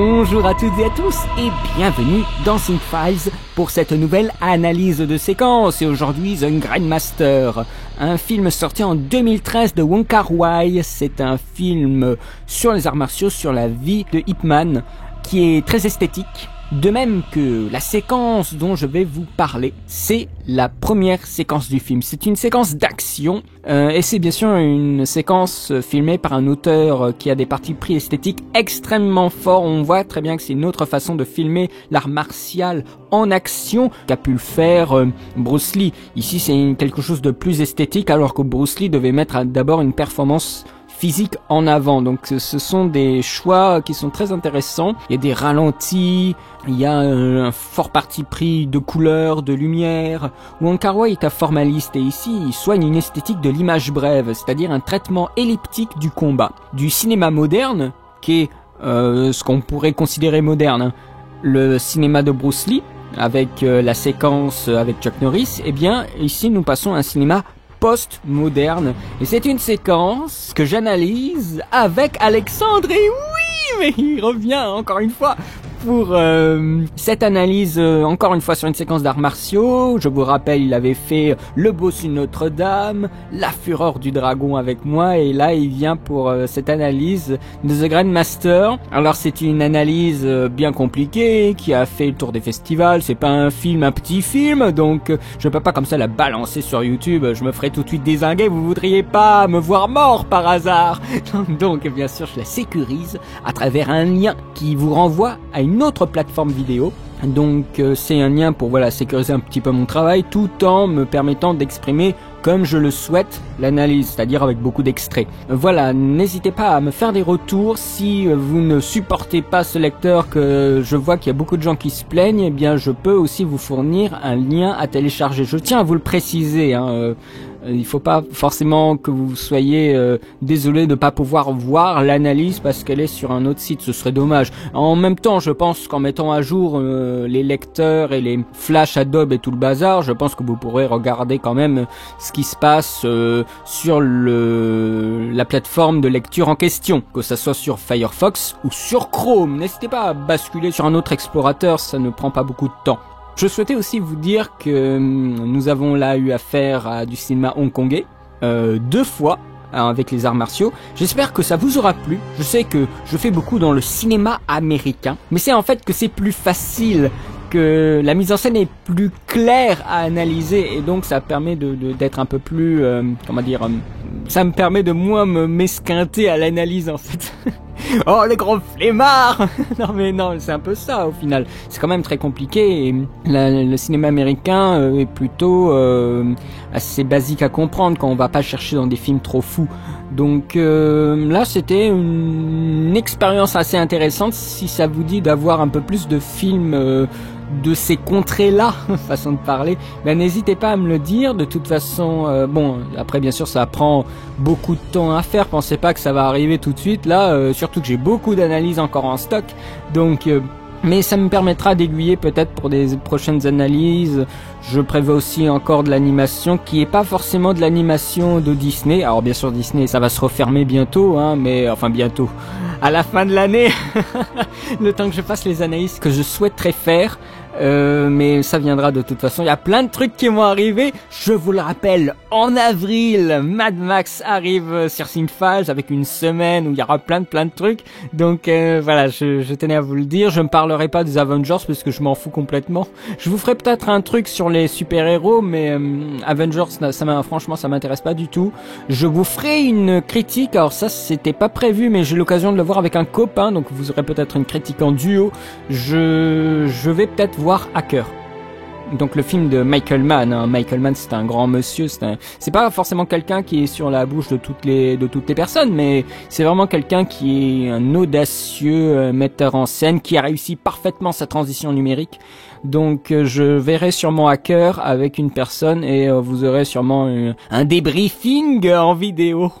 Bonjour à toutes et à tous et bienvenue dans Cinefiles pour cette nouvelle analyse de séquence. Et aujourd'hui The Grindmaster, un film sorti en 2013 de Wong Kar-wai. C'est un film sur les arts martiaux, sur la vie de Ip Man, qui est très esthétique. De même que la séquence dont je vais vous parler, c'est la première séquence du film. C'est une séquence d'action et c'est bien sûr une séquence filmée par un auteur qui a des partis pris esthétiques extrêmement forts. On voit très bien que c'est une autre façon de filmer l'art martial en action qu'a pu le faire Bruce Lee. Ici c'est quelque chose de plus esthétique alors que Bruce Lee devait mettre d'abord une performance physique en avant. Donc ce sont des choix qui sont très intéressants. Il y a des ralentis, il y a un fort parti pris de couleurs, de lumière. Wong Kar-wai est un formaliste et ici il soigne une esthétique de l'image brève, c'est-à-dire un traitement elliptique du combat. Du cinéma moderne, qui est ce qu'on pourrait considérer moderne, hein. Le cinéma de Bruce Lee, avec la séquence avec Chuck Norris, eh bien ici nous passons à un cinéma post-moderne. Et c'est une séquence que j'analyse avec Alexandre. Et oui, mais il revient encore une fois pour cette analyse, encore une fois sur une séquence d'arts martiaux. Je vous rappelle, il avait fait Le Bossu de Notre-Dame, La Fureur du Dragon avec moi, et là il vient pour cette analyse de The Grindmaster. Alors c'est une analyse bien compliquée, qui a fait le tour des festivals. C'est pas un film, un petit film, donc je peux pas comme ça la balancer sur YouTube. Je me ferai tout de suite dézinguer, vous voudriez pas me voir mort par hasard. Donc bien sûr je la sécurise à travers un lien qui vous renvoie à une autre plateforme vidéo. Donc c'est un lien pour sécuriser un petit peu mon travail tout en me permettant d'exprimer comme je le souhaite l'analyse, c'est-à-dire avec beaucoup d'extraits. Voilà, n'hésitez pas à me faire des retours si vous ne supportez pas ce lecteur, que je vois qu'il y a beaucoup de gens qui se plaignent. Eh bien je peux aussi vous fournir un lien à télécharger. Je tiens à vous le préciser, hein, il faut pas forcément que vous soyez désolé de pas pouvoir voir l'analyse parce qu'elle est sur un autre site, ce serait dommage. En même temps, je pense qu'en mettant à jour les lecteurs et les flash Adobe et tout le bazar, je pense que vous pourrez regarder quand même ce qui se passe sur la plateforme de lecture en question, que ça soit sur Firefox ou sur Chrome. N'hésitez pas à basculer sur un autre explorateur, ça ne prend pas beaucoup de temps. Je souhaitais aussi vous dire que nous avons là eu affaire à du cinéma hongkongais, 2 fois, avec les arts martiaux. J'espère que ça vous aura plu. Je sais que je fais beaucoup dans le cinéma américain, mais c'est en fait que c'est plus facile, que la mise en scène est plus claire à analyser, et donc ça permet d'être un peu plus, ça me permet de moins m'esquinter à l'analyse en fait. Oh les gros flemmards. Non, c'est un peu ça au final. C'est quand même très compliqué et le cinéma américain est plutôt assez basique à comprendre quand on va pas chercher dans des films trop fous. Donc là c'était une expérience assez intéressante. Si ça vous dit d'avoir un peu plus de films de ces contrées-là, façon de parler, ben n'hésitez pas à me le dire. De toute façon, bon, après bien sûr ça prend beaucoup de temps à faire, pensez pas que ça va arriver tout de suite là, surtout que j'ai beaucoup d'analyses encore en stock, donc mais ça me permettra d'aiguiller peut-être pour des prochaines analyses. Je prévois aussi encore de l'animation qui est pas forcément de l'animation de Disney. Alors bien sûr Disney ça va se refermer bientôt, hein, mais enfin bientôt, à la fin de l'année, le temps que je fasse les analyses que je souhaiterais faire. Mais ça viendra de toute façon. Il y a plein de trucs qui vont arriver. Je vous le rappelle, en avril, Mad Max arrive sur Cinefiles avec une semaine où il y aura plein de trucs. Donc voilà, je tenais à vous le dire. Je ne parlerai pas des Avengers parce que je m'en fous complètement. Je vous ferai peut-être un truc sur les super-héros, mais Avengers, franchement, ça m'intéresse pas du tout. Je vous ferai une critique. Alors ça, c'était pas prévu, mais j'ai l'occasion de le voir avec un copain, donc vous aurez peut-être une critique en duo. Je vais peut-être voir Hacker, donc le film de Michael Mann, hein. Michael Mann c'est un grand monsieur, c'est pas forcément quelqu'un qui est sur la bouche de toutes les personnes, mais c'est vraiment quelqu'un qui est un audacieux metteur en scène qui a réussi parfaitement sa transition numérique. Donc je verrai sûrement Hacker avec une personne et vous aurez sûrement un débriefing en vidéo.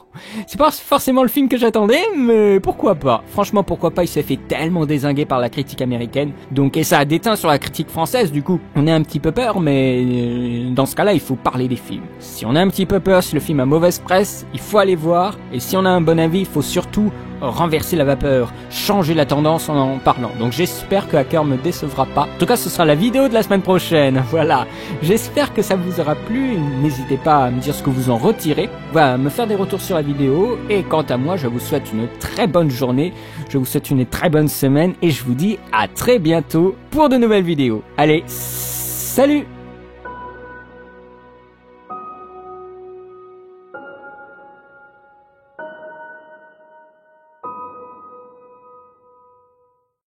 C'est pas forcément le film que j'attendais, mais pourquoi pas. Franchement pourquoi pas, il s'est fait tellement dézinguer par la critique américaine. Donc et ça a déteint sur la critique française du coup. On a un petit peu peur, mais dans ce cas-là il faut parler des films. Si on a un petit peu peur, si le film a mauvaise presse, il faut aller voir. Et si on a un bon avis, il faut surtout renverser la vapeur, changer la tendance en parlant. Donc j'espère que Hacker me décevra pas. En tout cas, ce sera la vidéo de la semaine prochaine. Voilà. J'espère que ça vous aura plu. N'hésitez pas à me dire ce que vous en retirez. Voilà, me faire des retours sur la vidéo. Et quant à moi, je vous souhaite une très bonne journée. Je vous souhaite une très bonne semaine. Et je vous dis à très bientôt pour de nouvelles vidéos. Allez, salut!